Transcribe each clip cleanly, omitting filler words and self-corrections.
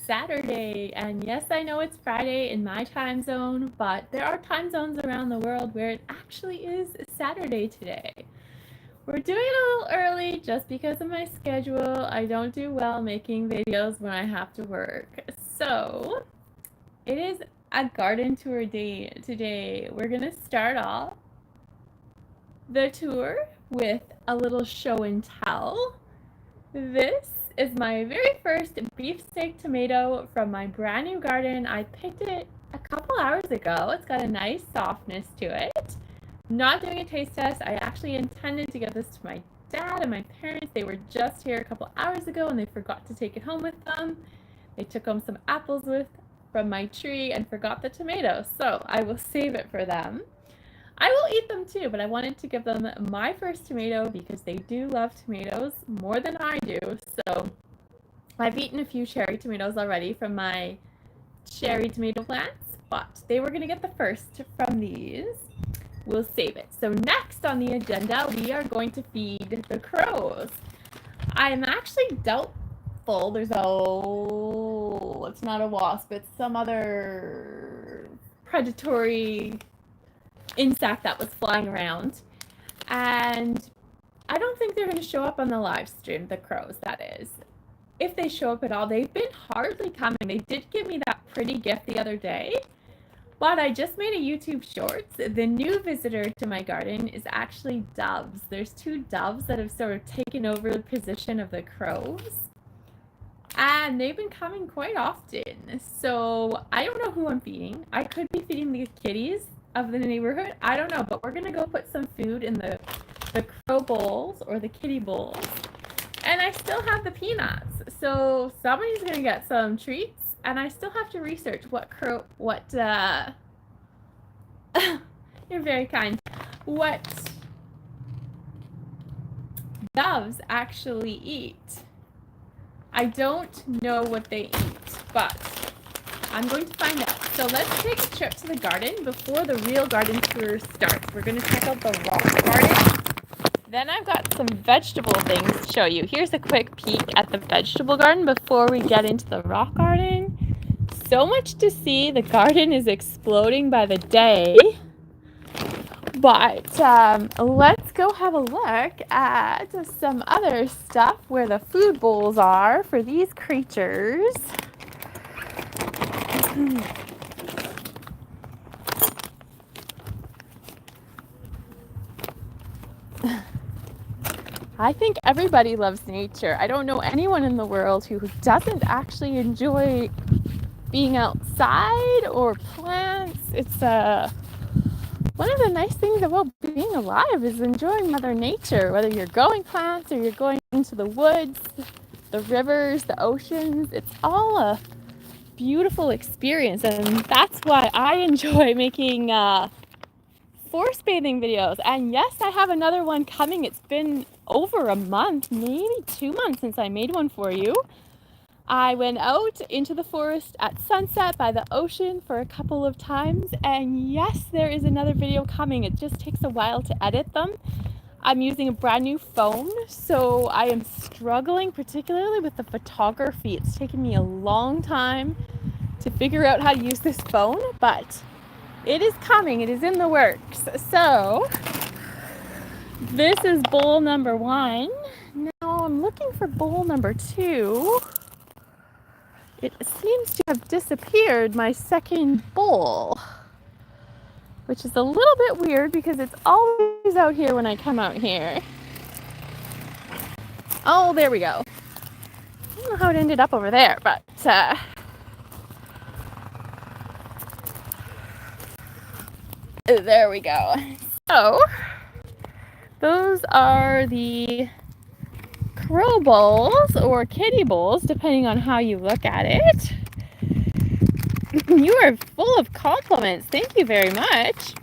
Saturday, and yes, I know it's Friday in my time zone, but there are time zones around the world where it actually is Saturday today. We're doing it a little early just because of my schedule. I don't do well making videos when I have to work. So, it is a garden tour day today. We're gonna start off the tour with a little show and tell. This is my very first beefsteak tomato from my brand new garden. I picked it a couple hours ago. It's got a nice softness to it. Not doing a taste test. I actually intended to give this to my dad and my parents. They were just here a couple hours ago and they forgot to take it home with them. They took home some apples from my tree and forgot the tomatoes. So I will save it for them. I will eat them too, but I wanted to give them my first tomato because they do love tomatoes more than I do. So I've eaten a few cherry tomatoes already from my cherry tomato plants, but they were going to get the first from these. We'll save it. So next on the agenda, we are going to feed the crows. I'm actually doubtful there's it's not a wasp, it's some other predatory insect that was flying around, and I don't think they're going to show up on the live stream, the crows, that is. If they show up at all, they've been hardly coming. They did give me that pretty gift the other day, but I just made a YouTube shorts. The new visitor to my garden is actually doves. There's 2 doves that have sort of taken over the position of the crows, and they've been coming quite often. So I don't know who I'm feeding. I could be feeding the kitties of the neighborhood. I don't know, but we're gonna go put some food in the crow bowls or the kitty bowls. And I still have the peanuts. So somebody's gonna get some treats, and I still have to research what you're very kind. What doves actually eat. I don't know what they eat, but I'm going to find out. So let's take a trip to the garden before the real garden tour starts. We're going to check out the rock garden. Then I've got some vegetable things to show you. Here's a quick peek at the vegetable garden before we get into the rock garden. So much to see. The garden is exploding by the day. But let's go have a look at some other stuff where the food bowls are for these creatures. I think everybody loves nature. I don't know anyone in the world who doesn't actually enjoy being outside or plants. It's one of the nice things about being alive is enjoying Mother Nature, whether you're growing plants or you're going into the woods, the rivers, the oceans. It's all a beautiful experience, and that's why I enjoy making forest bathing videos. And yes, I have another one coming. It's been over a month, maybe 2 months since I made one for you. I went out into the forest at sunset by the ocean for a couple of times, and yes, there is another video coming. It just takes a while to edit them. I'm using a brand new phone, so I am struggling particularly with the photography. It's taken me a long time to figure out how to use this phone, but it is coming. It is in the works. So this is bowl number 1. Now I'm looking for bowl number 2. It seems to have disappeared, my second bowl, which is a little bit weird because it's always out here when I come out here. Oh, there we go. I don't know how it ended up over there, but there we go. So those are the crow bowls or kitty bowls, depending on how you look at it. You are full of compliments. Thank you very much.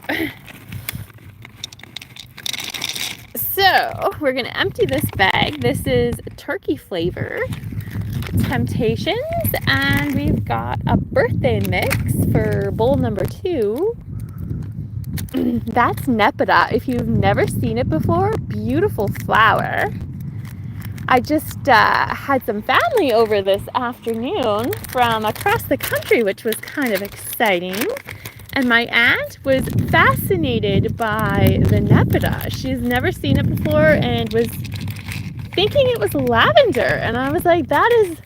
So we're going to empty this bag. This is turkey flavor Temptations, and we've got a birthday mix for bowl number 2. That's Nepeta. If you've never seen it before, beautiful flower. I just had some family over this afternoon from across the country, which was kind of exciting. And my aunt was fascinated by the Nepeta. She's never seen it before and was thinking it was lavender. And I was like, that is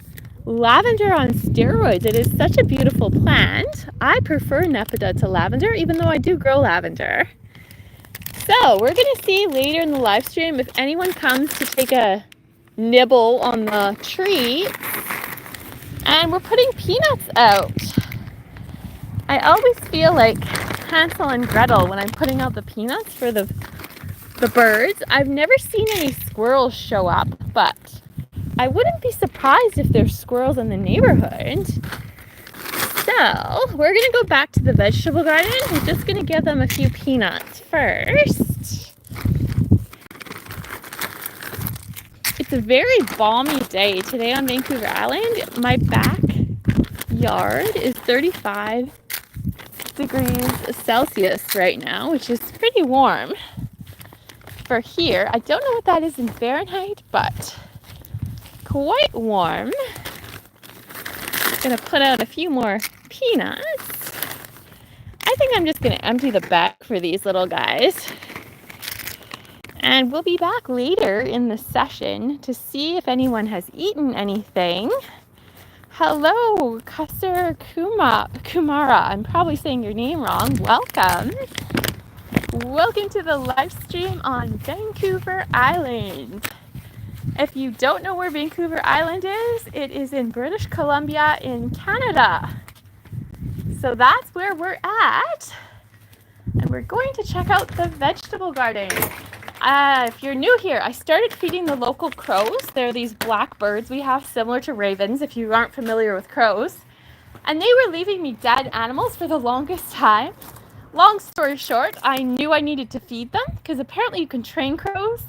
lavender on steroids. It is such a beautiful plant. I prefer Nepeta to lavender, even though I do grow lavender. So we're going to see later in the live stream if anyone comes to take a nibble on the tree. And we're putting peanuts out. I always feel like Hansel and Gretel when I'm putting out the peanuts for the birds. I've never seen any squirrels show up, but I wouldn't be surprised if there's squirrels in the neighborhood. So we're going to go back to the vegetable garden. We're just going to give them a few peanuts first. It's a very balmy day today on Vancouver Island. My backyard is 35 degrees Celsius right now, which is pretty warm for here. I don't know what that is in Fahrenheit, but quite warm. Gonna put out a few more peanuts. I think I'm just gonna empty the bag for these little guys. And we'll be back later in the session to see if anyone has eaten anything. Hello, Kasser Kumara. I'm probably saying your name wrong. Welcome. Welcome to the live stream on Vancouver Island. If you don't know where Vancouver Island is, it is in British Columbia in Canada. So that's where we're at. And we're going to check out the vegetable garden. If you're new here, I started feeding the local crows. They're these black birds we have similar to ravens if you aren't familiar with crows. And they were leaving me dead animals for the longest time. Long story short, I knew I needed to feed them because apparently you can train crows.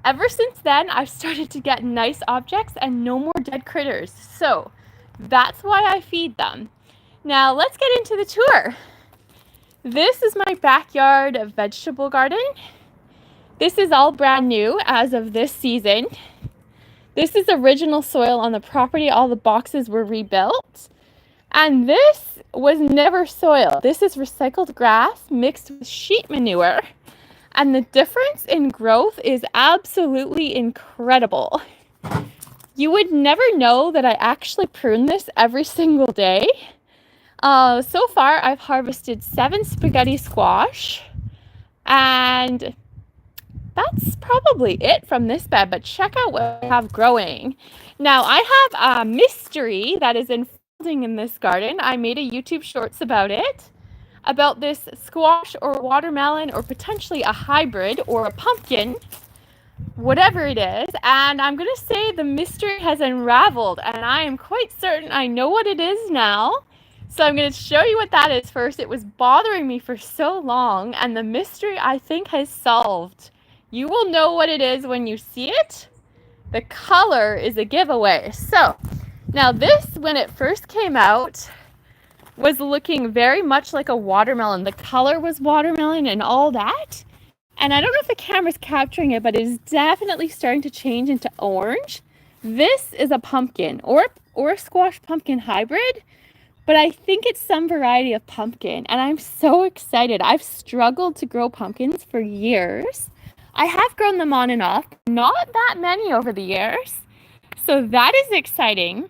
Ever since then, I've started to get nice objects and no more dead critters. So that's why I feed them. Now let's get into the tour. This is my backyard vegetable garden. This is all brand new as of this season. This is original soil on the property. All the boxes were rebuilt. And this was never soil. This is recycled grass mixed with sheep manure. And the difference in growth is absolutely incredible. You would never know that I actually prune this every single day. So far, I've harvested 7 spaghetti squash. And that's probably it from this bed, but check out what I have growing. Now, I have a mystery that is unfolding in this garden. I made a YouTube shorts about it, about this squash or watermelon or potentially a hybrid or a pumpkin, whatever it is. And I'm going to say the mystery has unraveled, and I am quite certain I know what it is now. So I'm going to show you what that is first. It was bothering me for so long, and the mystery I think has solved. You will know what it is when you see it. The color is a giveaway. So now this, when it first came out, was looking very much like a watermelon. The color was watermelon and all that. And I don't know if the camera's capturing it, but it is definitely starting to change into orange. This is a pumpkin or a squash pumpkin hybrid, but I think it's some variety of pumpkin. And I'm so excited. I've struggled to grow pumpkins for years. I have grown them on and off, not that many over the years. So that is exciting.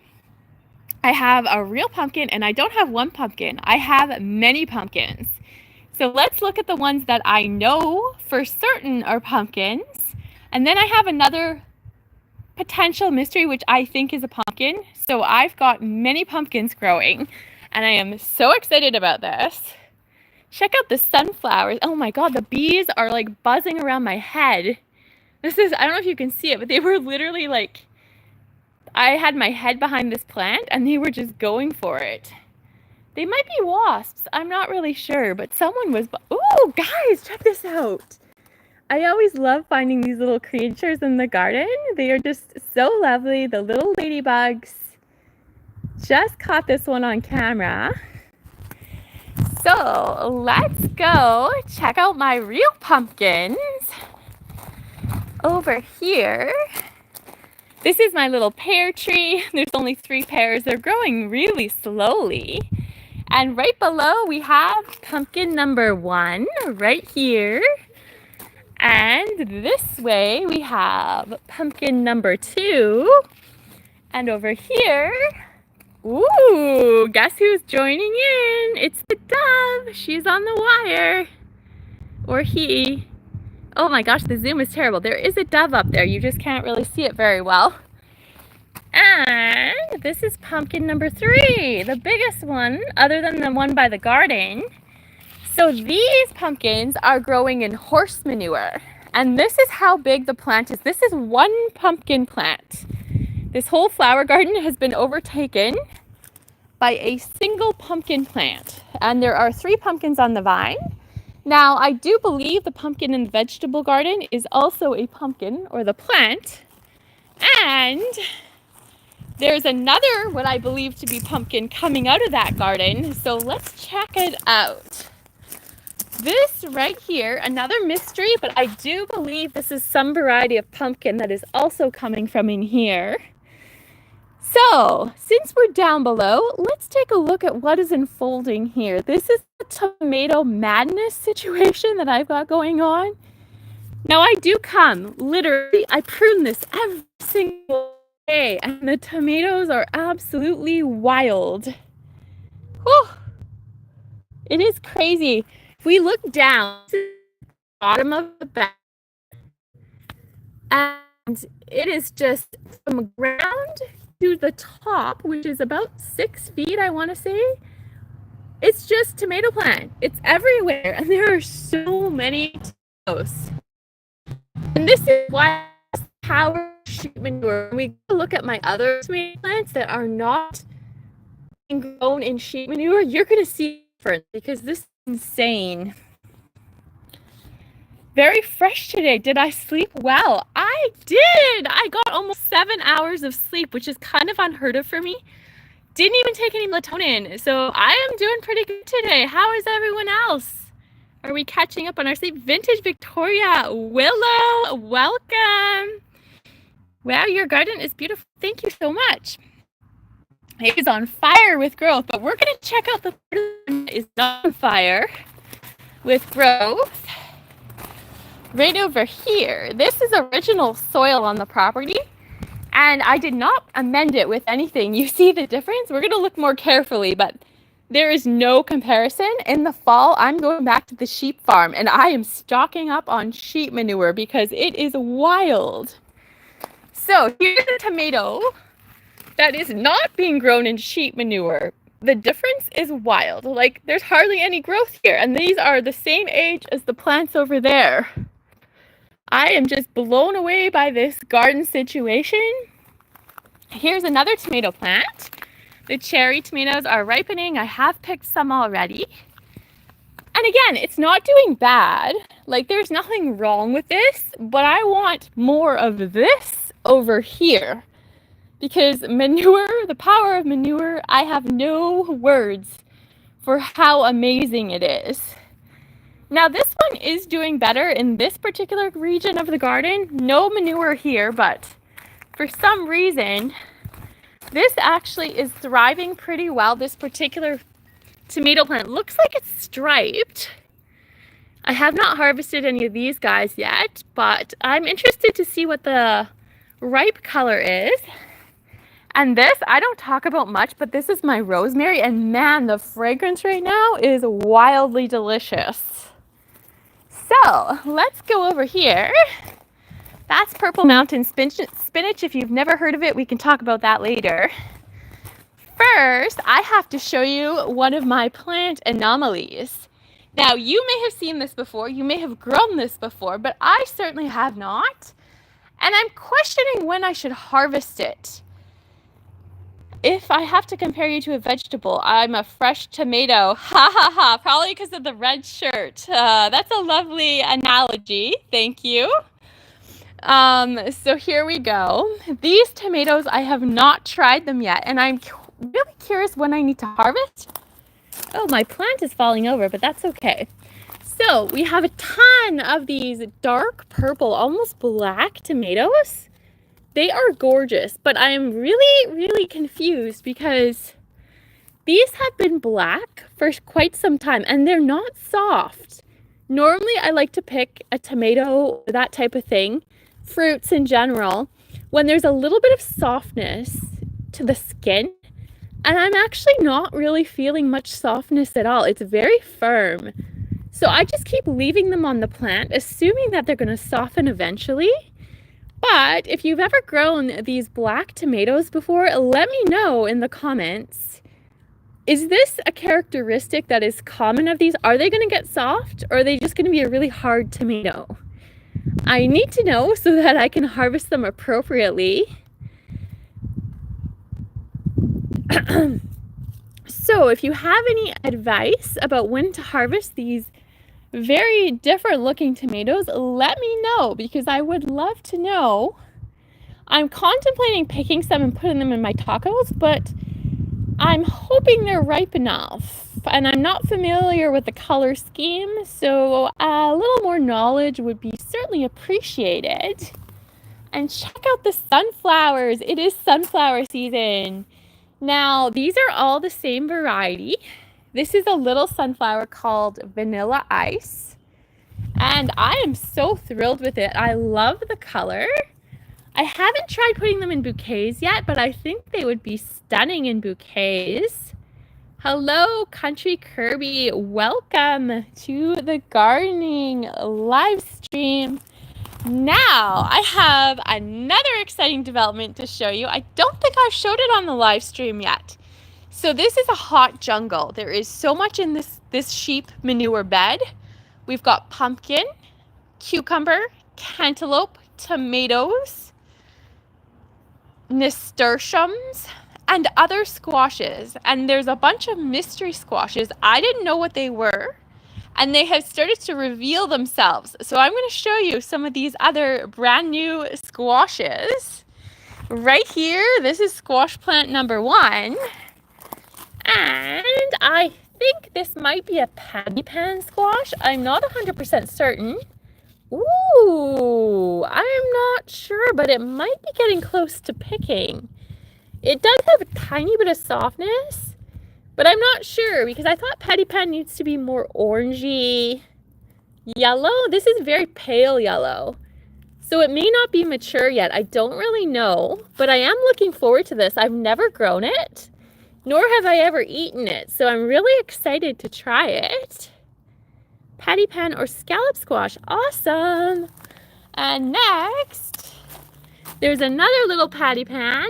I have a real pumpkin, and I don't have one pumpkin. I have many pumpkins. So let's look at the ones that I know for certain are pumpkins. And then I have another potential mystery, which I think is a pumpkin. So I've got many pumpkins growing, and I am so excited about this. Check out the sunflowers. Oh my God, the bees are like buzzing around my head. I don't know if you can see it, but they were literally like, I had my head behind this plant and they were just going for it. They might be wasps. I'm not really sure, but someone was, oh guys, check this out. I always love finding these little creatures in the garden. They are just so lovely. The little ladybugs. Just caught this one on camera. So let's go check out my real pumpkins over here. This is my little pear tree. There's only 3 pears. They're growing really slowly. And right below we have pumpkin number 1 right here. And this way we have pumpkin number 2. And over here, ooh, guess who's joining in? It's the dove. She's on the wire. Or he. Oh my gosh, the zoom is terrible. There is a dove up there. You just can't really see it very well. And this is pumpkin number 3, the biggest one, other than the one by the garden. So these pumpkins are growing in horse manure. And this is how big the plant is. This is 1 pumpkin plant. This whole flower garden has been overtaken by a single pumpkin plant. And there are 3 pumpkins on the vine. Now, I do believe the pumpkin in the vegetable garden is also a pumpkin, or the plant. And there's another, what I believe to be pumpkin, coming out of that garden. So let's check it out. This right here, another mystery, but I do believe this is some variety of pumpkin that is also coming from in here. So, since we're down below, let's take a look at what is unfolding here. This is the tomato madness situation that I've got going on. Now, I do literally, I prune this every single day, and the tomatoes are absolutely wild. Whew. It is crazy. If we look down to the bottom of the bag, and it is just from ground to the top, which is about 6 feet, I want to say. It's just tomato plant. It's everywhere, and there are so many tomatoes. And this is why power sheep manure. When we look at my other tomato plants that are not being grown in sheep manure, you're going to see a difference because this is insane. Very fresh today. Did I sleep well? I did. I got almost 7 hours of sleep, which is kind of unheard of for me. Didn't even take any melatonin. So I am doing pretty good today. How is everyone else? Are we catching up on our sleep? Vintage Victoria, Willow, welcome. Wow, your garden is beautiful. Thank you so much. It is on fire with growth, but we're going to check out the garden that is not on fire with growth. Right over here, this is original soil on the property, and I did not amend it with anything. You see the difference? We're going to look more carefully, but there is no comparison. In the fall, I'm going back to the sheep farm, and I am stocking up on sheep manure because it is wild. So here's a tomato that is not being grown in sheep manure. The difference is wild. Like, there's hardly any growth here, and these are the same age as the plants over there. I am just blown away by this garden situation. Here's another tomato plant. The cherry tomatoes are ripening. I have picked some already. And again, it's not doing bad. Like, there's nothing wrong with this, but I want more of this over here. Because manure, the power of manure, I have no words for how amazing it is. Now, this one is doing better in this particular region of the garden. No manure here, but for some reason, this actually is thriving pretty well. This particular tomato plant looks like it's striped. I have not harvested any of these guys yet, but I'm interested to see what the ripe color is. And this, I don't talk about much, but this is my rosemary, and man, the fragrance right now is wildly delicious. So let's go over here. That's Purple Mountain spinach. If you've never heard of it, we can talk about that later. First, I have to show you one of my plant anomalies. Now, you may have seen this before, you may have grown this before, but I certainly have not. And I'm questioning when I should harvest it. If I have to compare you to a vegetable, I'm a fresh tomato. Ha ha ha, probably because of the red shirt. That's a lovely analogy. Thank you. So here we go. These tomatoes, I have not tried them yet, and I'm really curious when I need to harvest. Oh, my plant is falling over, but that's okay. So we have a ton of these dark purple, almost black tomatoes. they are gorgeous, but I am really, really confused because these have been black for quite some time and they're not soft. Normally, I like to pick a tomato, that type of thing, fruits in general, when there's a little bit of softness to the skin. And I'm actually not really feeling much softness at all. It's very firm. So I just keep leaving them on the plant, assuming that they're going to soften eventually. But if you've ever grown these black tomatoes before, let me know in the comments. Is this a characteristic that is common of these? Are they going to get soft, or are they just going to be a really hard tomato? I need to know so that I can harvest them appropriately. So if you have any advice about when to harvest these very different looking tomatoes, let me know, because I would love to know. I'm contemplating picking some and putting them in my tacos, but I'm hoping they're ripe enough. And I'm not familiar with the color scheme, so a little more knowledge would be certainly appreciated. And check out the sunflowers. It is sunflower season. Now, these are all the same variety. This is a little sunflower called Vanilla Ice. And I am so thrilled with it. I love the color. I haven't tried putting them in bouquets yet, but I think they would be stunning in bouquets. Hello, Country Kirby. Welcome to the gardening live stream. Now, I have another exciting development to show you. I don't think I've showed it on the live stream yet. So this is a hot jungle. There is so much in this sheep manure bed. We've got pumpkin, cucumber, cantaloupe, tomatoes, nasturtiums, and other squashes. And there's a bunch of mystery squashes. I didn't know what they were, and they have started to reveal themselves. So I'm going to show you some of these other brand new squashes. Right here, this is squash plant number 1. And I think this might be a patty pan squash. I'm not 100% certain. Ooh, I'm not sure, but it might be getting close to picking. It does have a tiny bit of softness, but I'm not sure because I thought patty pan needs to be more orangey yellow. This is very pale yellow, so it may not be mature yet. I don't really know, but I am looking forward to this. I've never grown it, nor have I ever eaten it, so I'm really excited to try it. Patty pan or scallop squash, awesome. And next, there's another little patty pan.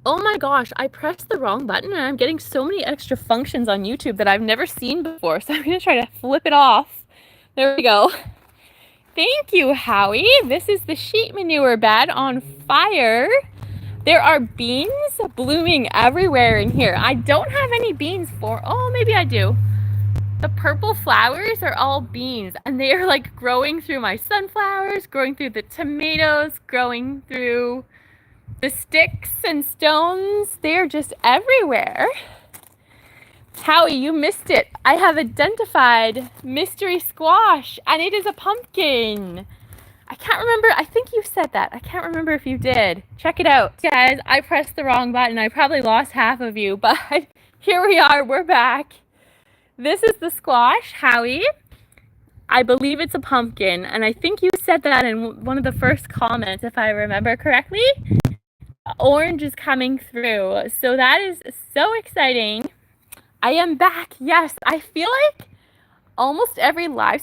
Oh my gosh, I pressed the wrong button and I'm getting so many extra functions on YouTube that I've never seen before, so I'm gonna try to flip it off. There we go. Thank you, Howie. This is the sheep manure bed on fire. There are beans blooming everywhere in here. I don't have any beans oh, maybe I do. The purple flowers are all beans, and they are like growing through my sunflowers, growing through the tomatoes, growing through the sticks and stones. They're just everywhere. Howie, you missed it. I have identified mystery squash, and it is a pumpkin. I can't remember. I think you said that. I can't remember if you did. Check it out. Guys, I pressed the wrong button. I probably lost half of you, but here we are. We're back. This is the squash, Howie. I believe it's a pumpkin, and I think you said that in one of the first comments, if I remember correctly. Orange is coming through, so that is so exciting. I am back. Yes, I feel like almost every live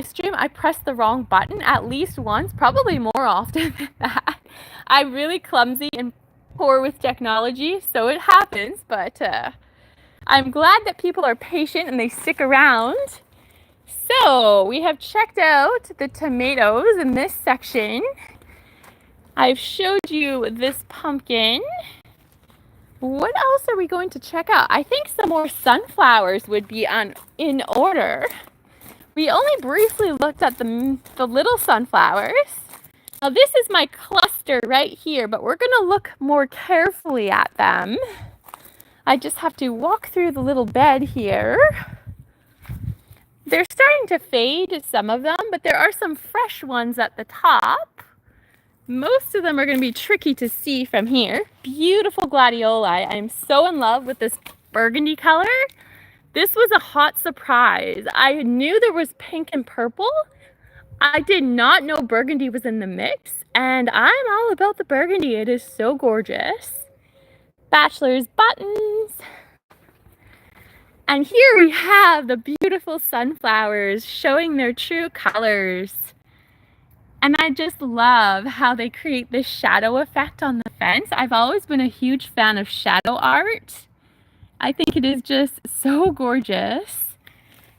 stream I press the wrong button at least once, probably more often than that. I'm really clumsy and poor with technology, so it happens, but I'm glad that people are patient and they stick around. So we have checked out the tomatoes in this section. I've showed you this pumpkin. What else are we going to check out? I think some more sunflowers would be in order. We only briefly looked at the little sunflowers. Now this is my cluster right here, but we're going to look more carefully at them. I just have to walk through the little bed here. They're starting to fade, some of them, but there are some fresh ones at the top. Most of them are going to be tricky to see from here. Beautiful gladioli. I'm so in love with this burgundy color. This was a hot surprise. I knew there was pink and purple. I did not know burgundy was in the mix, and I'm all about the burgundy. It is so gorgeous. Bachelor's buttons. And here we have the beautiful sunflowers showing their true colors. And I just love how they create this shadow effect on the fence. I've always been a huge fan of shadow art. I think it is just so gorgeous.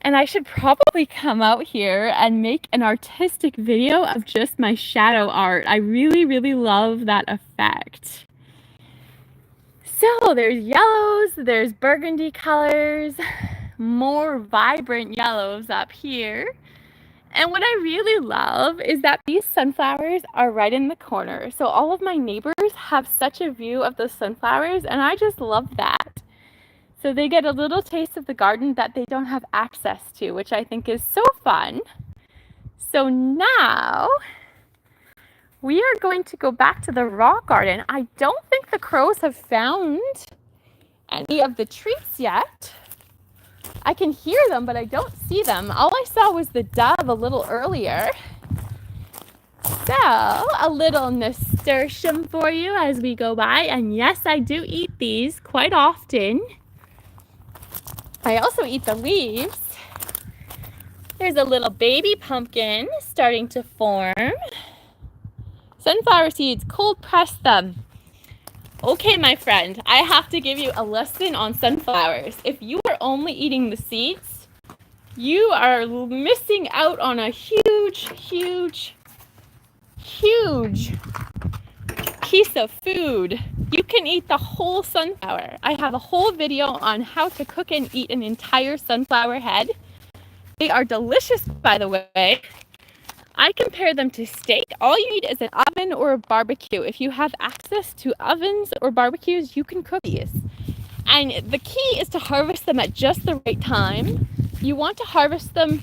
And I should probably come out here and make an artistic video of just my shadow art. I really, really love that effect. So there's yellows, there's burgundy colors, more vibrant yellows up here. And what I really love is that these sunflowers are right in the corner. So all of my neighbors have such a view of the sunflowers, and I just love that. So they get a little taste of the garden that they don't have access to, which I think is so fun. So now we are going to go back to the rock garden. I don't think the crows have found any of the treats yet. I can hear them, but I don't see them. All I saw was the dove a little earlier. So, a little nasturtium for you as we go by. And yes, I do eat these quite often. I also eat the leaves. There's a little baby pumpkin starting to form. Sunflower seeds, cold press them. Okay, my friend, I have to give you a lesson on sunflowers. If you are only eating the seeds, you are missing out on a huge piece of food. You can eat the whole sunflower. I have a whole video on how to cook and eat an entire sunflower head. They are delicious, by the way. I compare them to steak. All you need is an oven or a barbecue. If you have access to ovens or barbecues, you can cook these. And the key is to harvest them at just the right time. You want to harvest them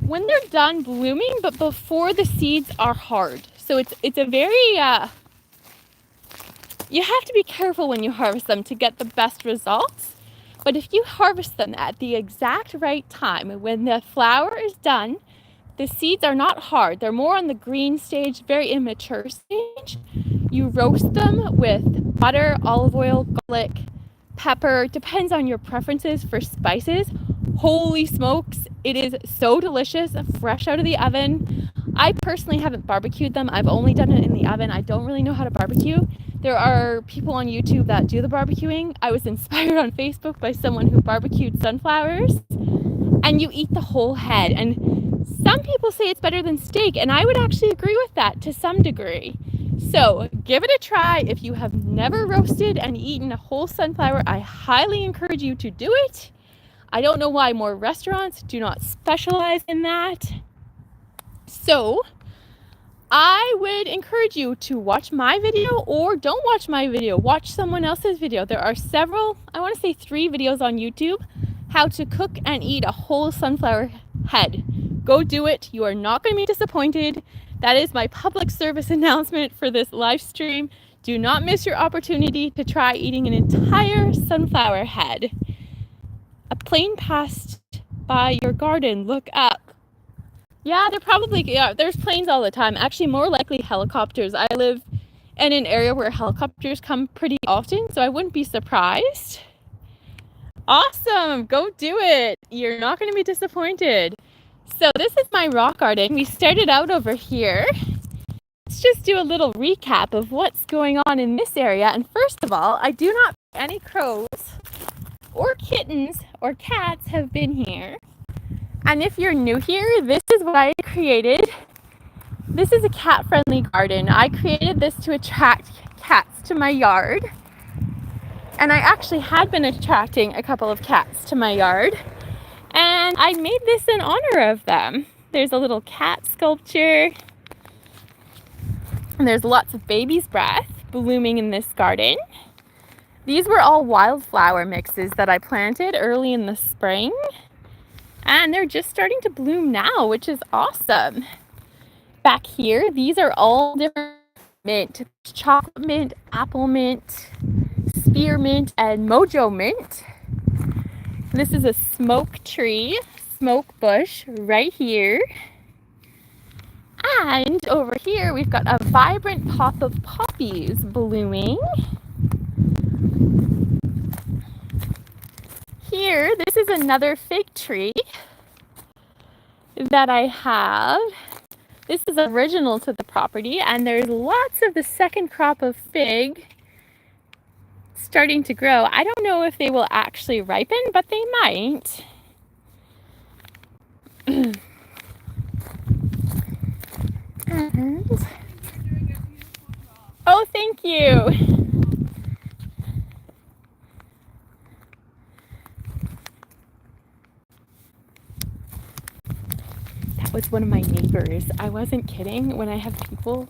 when they're done blooming, but before the seeds are hard. So it's a very, you have to be careful when you harvest them to get the best results. But if you harvest them at the exact right time, when the flower is done, the seeds are not hard. They're more on the green stage, very immature stage. You roast them with butter, olive oil, garlic, pepper. Depends on your preferences for spices. Holy smokes, it is so delicious, fresh out of the oven. I personally haven't barbecued them. I've only done it in the oven. I don't really know how to barbecue. There are people on YouTube that do the barbecuing. I was inspired on Facebook by someone who barbecued sunflowers. And you eat the whole head. And some people say it's better than steak, and I would actually agree with that to some degree. So give it a try. If you have never roasted and eaten a whole sunflower, I highly encourage you to do it. I don't know why more restaurants do not specialize in that. So I would encourage you to watch my video, or don't watch my video, watch someone else's video. There are several, I want to say 3 videos on YouTube, how to cook and eat a whole sunflower head. Go do it. You are not going to be disappointed. That is my public service announcement for this live stream. Do not miss your opportunity to try eating an entire sunflower head. A plane passed by your garden. Look up. Yeah, there's planes all the time. Actually, more likely helicopters. I live in an area where helicopters come pretty often, so I wouldn't be surprised. Awesome, go do it. You're not going to be disappointed. So this is my rock garden. We started out over here. Let's just do a little recap of what's going on in this area. And first of all, I do not think any crows or kittens or cats have been here. And if you're new here, this is what I created. This is a cat-friendly garden. I created this to attract cats to my yard. And I actually had been attracting a couple of cats to my yard. And I made this in honor of them. There's a little cat sculpture. And there's lots of baby's breath blooming in this garden. These were all wildflower mixes that I planted early in the spring. And they're just starting to bloom now, which is awesome. Back here, these are all different mint. Chocolate mint, apple mint, spearmint, and mojo mint. This is a smoke tree, smoke bush right here. And over here we've got a vibrant pop of poppies blooming. Here, this is another fig tree that I have. This is original to the property, and there's lots of the second crop of fig starting to grow. I don't know if they will actually ripen, but they might. And, oh, thank you. That was one of my neighbors. I wasn't kidding when I have people,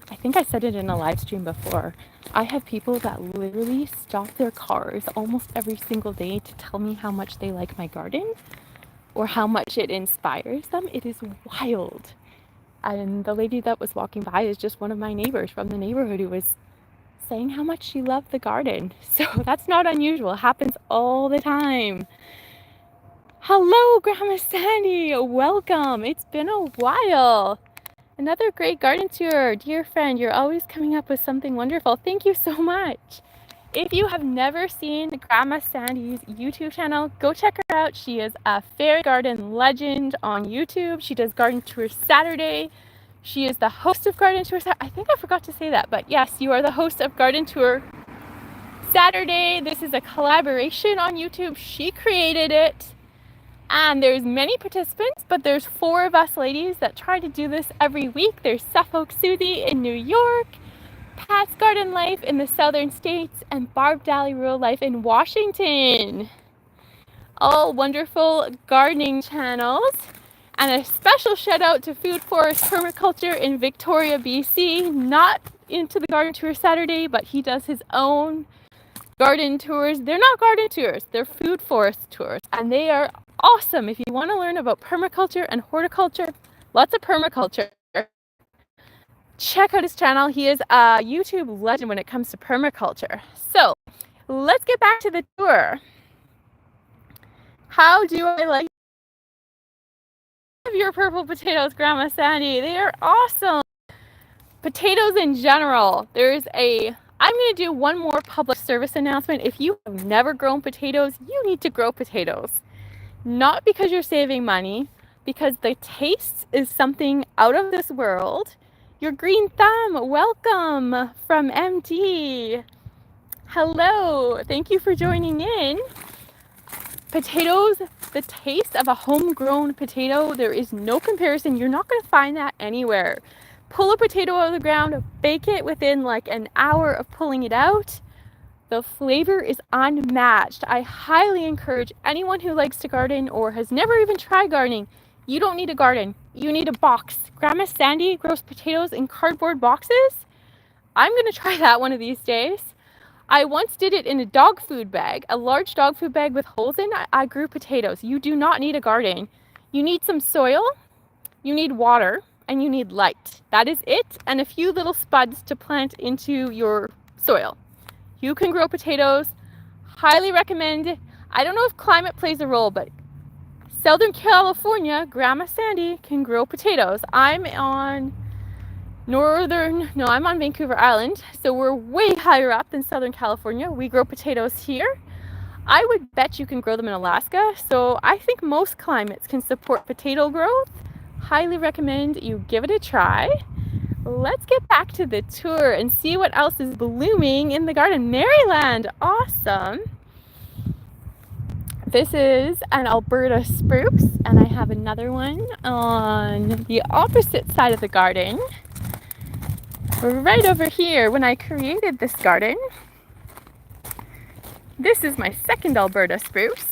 I think I said it in a live stream before, I have people that literally stop their cars almost every single day to tell me how much they like my garden or how much it inspires them. It is wild. And the lady that was walking by is just one of my neighbors from the neighborhood who was saying how much she loved the garden. So that's not unusual. It happens all the time. Hello, Grandma Sandy. Welcome. It's been a while. Another great garden tour. Dear friend, you're always coming up with something wonderful. Thank you so much. If you have never seen Grandma Sandy's YouTube channel, go check her out. She is a fairy garden legend on YouTube. She does garden tours Saturday. She is the host of Garden Tour. I think I forgot to say that, but yes, you are the host of Garden Tour Saturday. This is a collaboration on YouTube. She created it. And there's many participants, but there's 4 of us ladies that try to do this every week. There's Suffolk Susie in New York, Pat's Garden Life in the southern states, and Barb Dally Rural Life in Washington. All wonderful gardening channels. And a special shout out to Food Forest Permaculture in Victoria, BC. Not into the Garden Tour Saturday, but he does his own garden tours. They're not garden tours, they're food forest tours. And they are awesome. If you want to learn about permaculture and horticulture, lots of permaculture, check out his channel. He is a YouTube legend when it comes to permaculture. So let's get back to the tour. How do I like your purple potatoes, Grandma Sandy? They are awesome. Potatoes in general. I'm going to do one more public service announcement. If you have never grown potatoes, you need to grow potatoes. Not because you're saving money, because the taste is something out of this world. Your green thumb, welcome from MD. Hello, thank you for joining in. Potatoes, the taste of a homegrown potato, there is no comparison. You're not going to find that anywhere. Pull a potato out of the ground, bake it within like an hour of pulling it out. The flavor is unmatched. I highly encourage anyone who likes to garden or has never even tried gardening. You don't need a garden. You need a box. Grandma Sandy grows potatoes in cardboard boxes. I'm going to try that one of these days. I once did it in a dog food bag, a large dog food bag with holes in. I grew potatoes. You do not need a garden. You need some soil, you need water, and you need light. That is it, and a few little spuds to plant into your soil. You can grow potatoes. Highly recommend. I don't know if climate plays a role, but Southern California, Grandma Sandy can grow potatoes. I'm on Vancouver Island, so we're way higher up than Southern California. We grow potatoes here. I would bet you can grow them in Alaska, so I think most climates can support potato growth. Highly recommend you give it a try. Let's get back to the tour and see what else is blooming in the garden. Maryland, awesome. This is an Alberta spruce, and I have another one on the opposite side of the garden. Right over here, when I created this garden, this is my second Alberta spruce.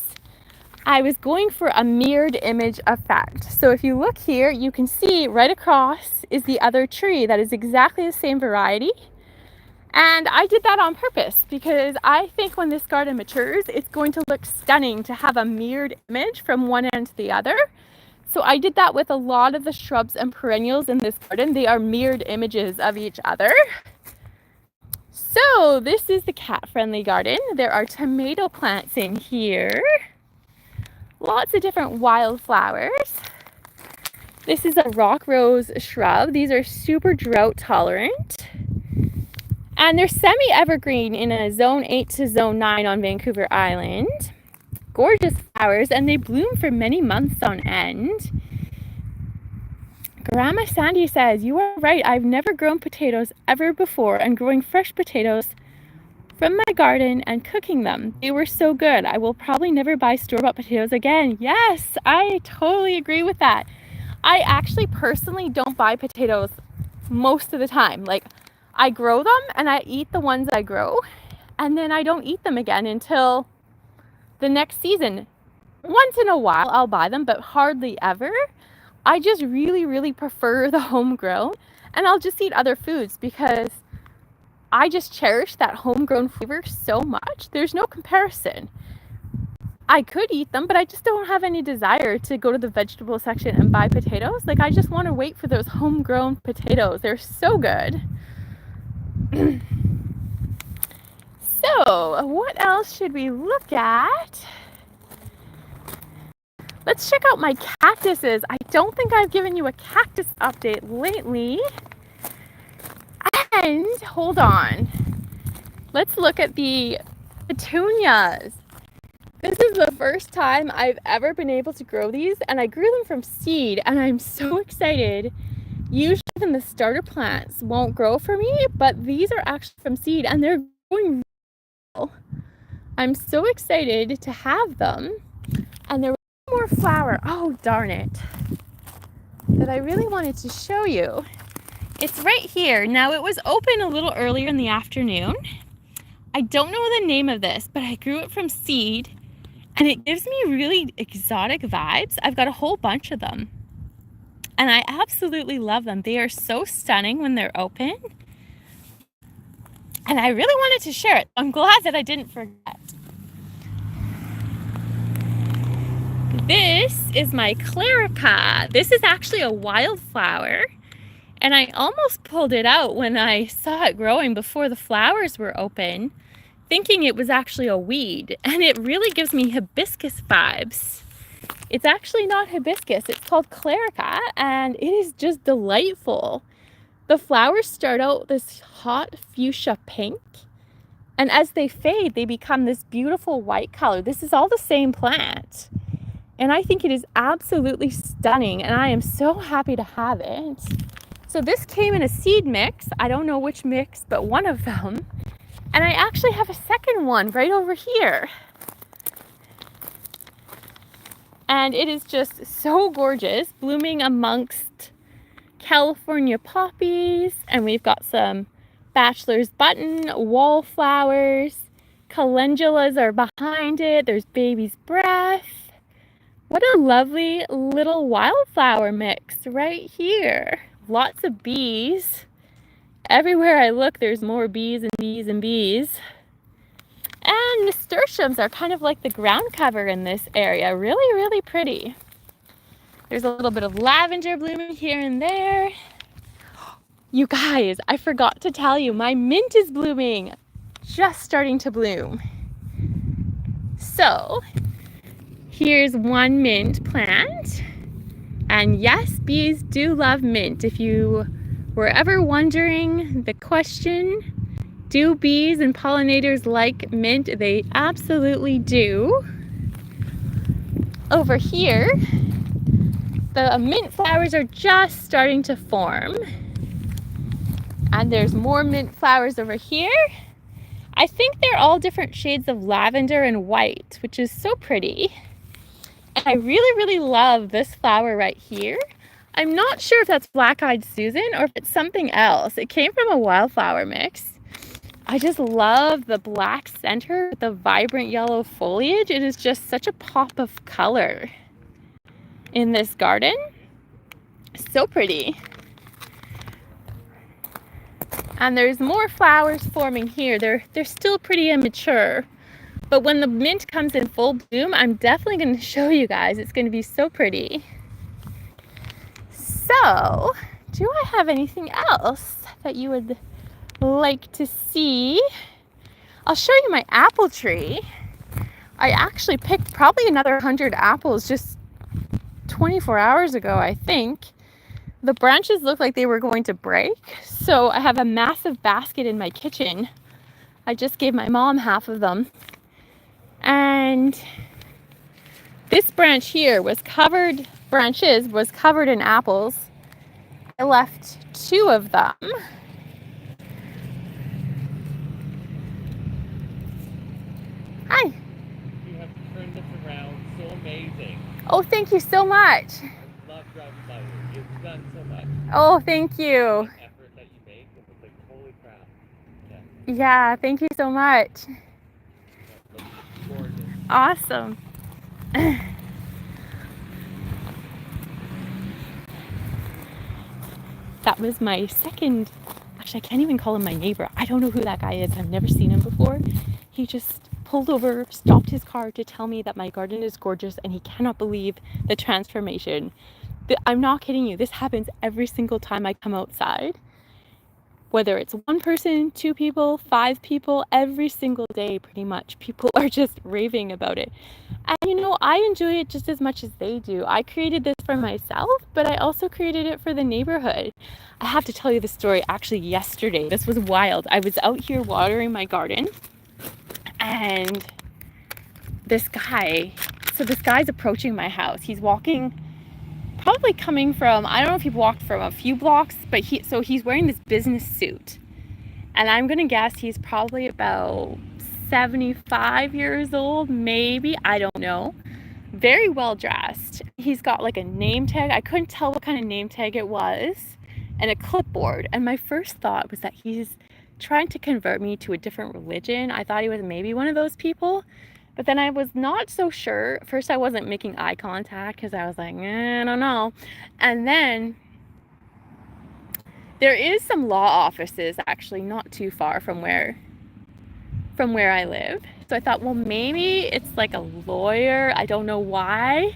I was going for a mirrored image effect. So if you look here, you can see right across is the other tree that is exactly the same variety. And I did that on purpose because I think when this garden matures, it's going to look stunning to have a mirrored image from one end to the other. So I did that with a lot of the shrubs and perennials in this garden. They are mirrored images of each other. So this is the cat-friendly garden. There are tomato plants in here. Lots of different wildflowers. This is a rock rose shrub. These are super drought tolerant. And they're semi-evergreen in a zone 8 to zone 9 on Vancouver Island. Gorgeous flowers, and they bloom for many months on end. Grandma Sandy says, you are right, I've never grown potatoes ever before, and growing fresh potatoes from my garden and cooking them. They were so good. I will probably never buy store-bought potatoes again. Yes, I totally agree with that. I actually personally don't buy potatoes most of the time. Like, I grow them and I eat the ones I grow, and then I don't eat them again until the next season. Once in a while I'll buy them, but hardly ever. I just really prefer the homegrown, and I'll just eat other foods because I just cherish that homegrown flavor so much. There's no comparison. I could eat them, but I just don't have any desire to go to the vegetable section and buy potatoes. Like, I just want to wait for those homegrown potatoes. They're so good. So, what else should we look at? Let's check out my cactuses. I don't think I've given you a cactus update lately. And hold on. Let's look at the petunias. This is the first time I've ever been able to grow these, and I grew them from seed, and I'm so excited. Usually even the starter plants won't grow for me, but these are actually from seed, and they're growing well. I'm so excited to have them. And there more flower, oh darn it, that I really wanted to show you. It's right here. Now, it was open a little earlier in the afternoon. I don't know the name of this, but I grew it from seed, and it gives me really exotic vibes. I've got a whole bunch of them, and I absolutely love them. They are so stunning when they're open, and I really wanted to share it. I'm glad that I didn't forget. This is my clerica. This is actually a wildflower, and I almost pulled it out when I saw it growing before the flowers were open, thinking it was actually a weed, and it really gives me hibiscus vibes. It's actually not hibiscus, it's called clerica, and it is just delightful. The flowers start out this hot fuchsia pink, and as they fade, they become this beautiful white color. This is all the same plant. And I think it is absolutely stunning, and I am so happy to have it. So this came in a seed mix. I don't know which mix, but one of them. And I actually have a second one right over here. And it is just so gorgeous, blooming amongst California poppies. And we've got some bachelor's button, wallflowers, calendulas are behind it. There's baby's breath. What a lovely little wildflower mix right here. Lots of bees. Everywhere I look, there's more bees and bees and bees. And nasturtiums are kind of like the ground cover in this area. Really pretty. There's a little bit of lavender blooming here and there. You guys, I forgot to tell you, my mint is blooming. Just starting to bloom. So, here's one mint plant, and yes, bees do love mint. If you were ever wondering the question, do bees and pollinators like mint? They absolutely do. Over here, the mint flowers are just starting to form, and there's more mint flowers over here. I think they're all different shades of lavender and white, which is so pretty. I really love this flower right here. I'm not sure if that's black-eyed Susan or if it's something else. It came from a wildflower mix. I just love the black center with the vibrant yellow foliage. It is just such a pop of color in this garden. So pretty. And there's more flowers forming here. They're still pretty immature. But when the mint comes in full bloom, I'm definitely going to show you guys. It's going to be so pretty. So, do I have anything else that you would like to see? I'll show you my apple tree. I actually picked probably another 100 apples just 24 hours ago, I think. The branches look like they were going to break, so I have a massive basket in my kitchen. I just gave my mom half of them. And this branch here was covered in apples. I left 2 of them. Hi. You have turned this around so amazing. Oh, thank you so much. I love driving by you. You've done so much. Oh, thank you. The effort that you make, it was like, holy crap. Yeah, thank you so much. It looks gorgeous. Awesome. That was my second, actually I can't even call him my neighbor. I don't know who that guy is. I've never seen him before. He just pulled over, stopped his car to tell me that my garden is gorgeous and he cannot believe the transformation. I'm not kidding you. This happens every single time I come outside. Whether it's 1 person, 2 people, 5 people, every single day pretty much, people are just raving about it. And you know, I enjoy it just as much as they do. I created this for myself, but I also created it for the neighborhood. I have to tell you the story actually yesterday. This was wild. I was out here watering my garden and this guy's approaching my house. He's walking, probably coming from, I don't know if he walked from a few blocks, but he's wearing this business suit. And I'm gonna guess he's probably about 75 years old, maybe, I don't know. Very well dressed. He's got like a name tag. I couldn't tell what kind of name tag it was, and a clipboard. And my first thought was that he's trying to convert me to a different religion. I thought he was maybe one of those people, but then I was not so sure. First, I wasn't making eye contact because I was like, I don't know. And then there is some law offices actually not too far from where I live. So I thought, well, maybe it's like a lawyer, I don't know why,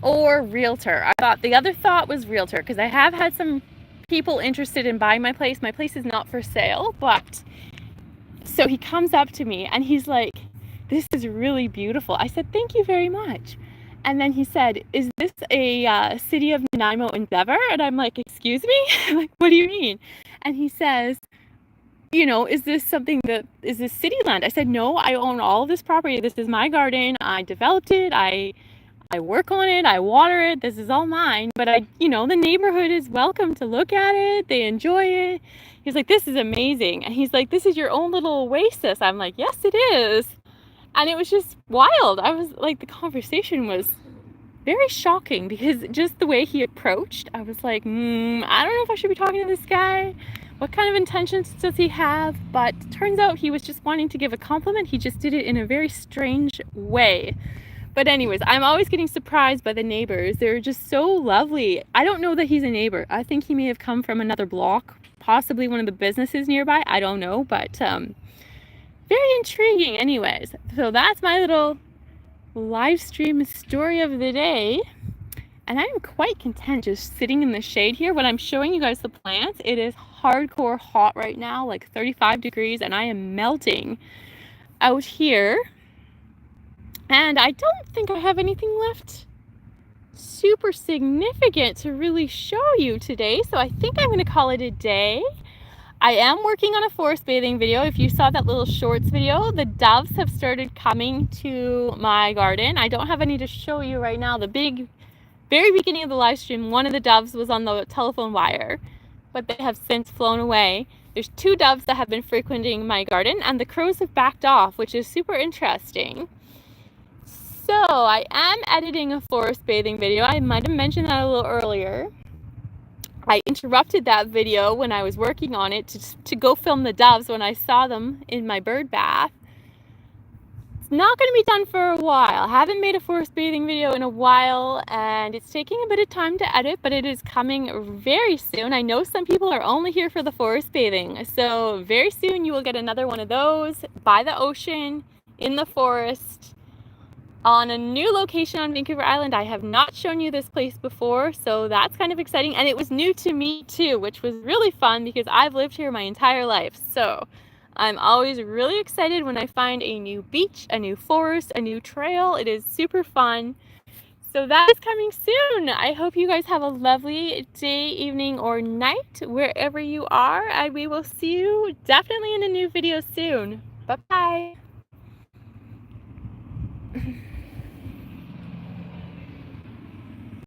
or realtor. I thought the other thought was realtor because I have had some people interested in buying my place. My place is not for sale, but so he comes up to me and he's like, this is really beautiful. I said, thank you very much. And then he said, is this a City of Nanaimo endeavor? And I'm like, excuse me? Like, what do you mean? And he says, you know, is this city land? I said, no, I own all of this property. This is my garden. I developed it. I work on it. I water it. This is all mine. But the neighborhood is welcome to look at it. They enjoy it. He's like, this is amazing. And he's like, this is your own little oasis. I'm like, yes, it is. And it was just wild. I was like, the conversation was very shocking because just the way he approached, I was like, I don't know if I should be talking to this guy. What kind of intentions does he have? But turns out he was just wanting to give a compliment. He just did it in a very strange way. But anyways, I'm always getting surprised by the neighbors. They're just so lovely. I don't know that he's a neighbor. I think he may have come from another block, possibly one of the businesses nearby. I don't know, but very intriguing anyways. So that's my little live stream story of the day. And I'm quite content just sitting in the shade here. When I'm showing you guys the plants, it is hardcore hot right now, like 35 degrees, and I am melting out here. And I don't think I have anything left super significant to really show you today. So I think I'm going to call it a day. I am working on a forest bathing video. If you saw that little shorts video, the doves have started coming to my garden. I don't have any to show you right now. The very beginning of the live stream, one of the doves was on the telephone wire, but they have since flown away. There's 2 doves that have been frequenting my garden, and the crows have backed off, which is super interesting. So I am editing a forest bathing video. I might have mentioned that a little earlier. I interrupted that video when I was working on it to go film the doves when I saw them in my bird bath. It's not going to be done for a while. I haven't made a forest bathing video in a while, and it's taking a bit of time to edit, but it is coming very soon. I know some people are only here for the forest bathing, so very soon you will get another one of those by the ocean, in the forest. on a new location on Vancouver Island. I have not shown you this place before, so that's kind of exciting. And it was new to me too, which was really fun because I've lived here my entire life. So I'm always really excited when I find a new beach, a new forest, a new trail. It is super fun. So that is coming soon. I hope you guys have a lovely day, evening, or night wherever you are. And we will see you definitely in a new video soon. Bye-bye.